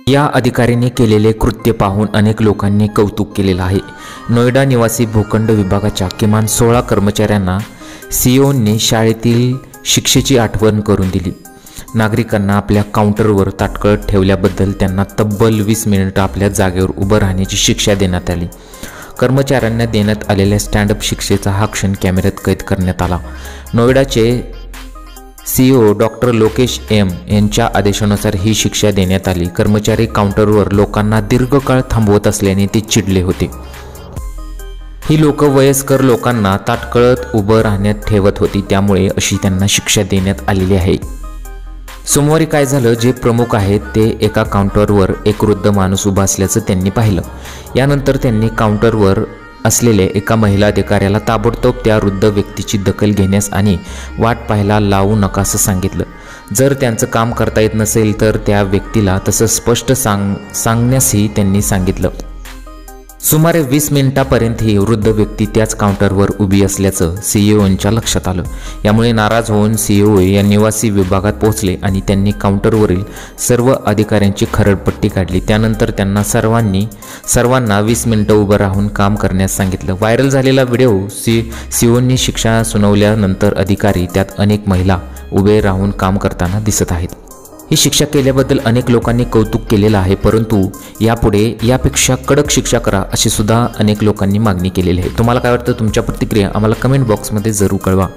या अधिकाऱ्याने केलेले कृत्य पाहून अनेक लोकांनी कौतुक केलेलं आहे। नोएडा निवासी भूखंड विभागाच्या किमान 16 कर्मचाऱ्यांना सीईओने शाळेतील शिक्षेची आठवण करून दिली। नागरिकांना आपल्या काउंटरवर ताटकळत ठेवल्याबद्दल त्यांना तब्बल 20 मिनिटं आपल्या जागेवर उभं राहण्याची शिक्षा देण्यात आली। कर्मचाऱ्यांना देण्यात आलेल्या स्टँडअप शिक्षेचा हा क्षण कॅमेऱ्यात कैद करण्यात आला। नोएडाचे सीईओ डॉक्टर लोकेश एम यांच्या आदेशानुसार ही शिक्षा देण्यात आली। कर्मचारी काउंटरवर लोकांना दीर्घकाळ थांबवत असल्याने ते चिडले होते। ही लोक वयस्कर लोकांना ताटकळत उभं राहण्यात ठेवत होती, त्यामुळे अशी त्यांना शिक्षा देण्यात आलेली आहे। सोमवारी काय झालं, जे प्रमुख आहेत ते एका काउंटरवर एक वृद्ध माणूस उभा असल्याचं त्यांनी पाहिलं। यानंतर त्यांनी काउंटरवर असलेल्या एका महिला अधिकाऱ्याला ताबडतोब त्या वृद्ध व्यक्तीची दखल घेण्यास आणि वाट पाहायला लावू नका असं सांगितलं। जर त्यांचं काम करता येत नसेल तर त्या व्यक्तीला तसं स्पष्ट सांगण्यासही त्यांनी सांगितलं। सुमारे 20 मिनिटांपर्यंत ही वृद्ध व्यक्ती त्याच काउंटरवर उभी असल्याचं सीईओंच्या लक्षात आलं। यामुळे नाराज होऊन सीईओ या निवासी विभागात पोहोचले आणि त्यांनी काउंटरवरील सर्व अधिकाऱ्यांची खरडपट्टी काढली। त्यानंतर त्यांना सर्वांना 20 मिनिटं उभं राहून काम करण्यास सांगितलं। व्हायरल झालेला व्हिडिओ सीईओंनी शिक्षा सुनावल्यानंतर अधिकारी त्यात अनेक महिला उभे राहून काम करताना दिसत आहेत। ही शिक्षा केल्याबद्दल अनेक लोकांनी कौतुक केलेलं आहे, परंतु यापुढे यापेक्षा कडक शिक्षा करा अशी सुद्धा अनेक लोकांनी मागणी केलेली आहे। तुम्हाला काय वाटतं? तुमच्या प्रतिक्रिया आम्हाला कमेंट बॉक्समध्ये जरूर कळवा।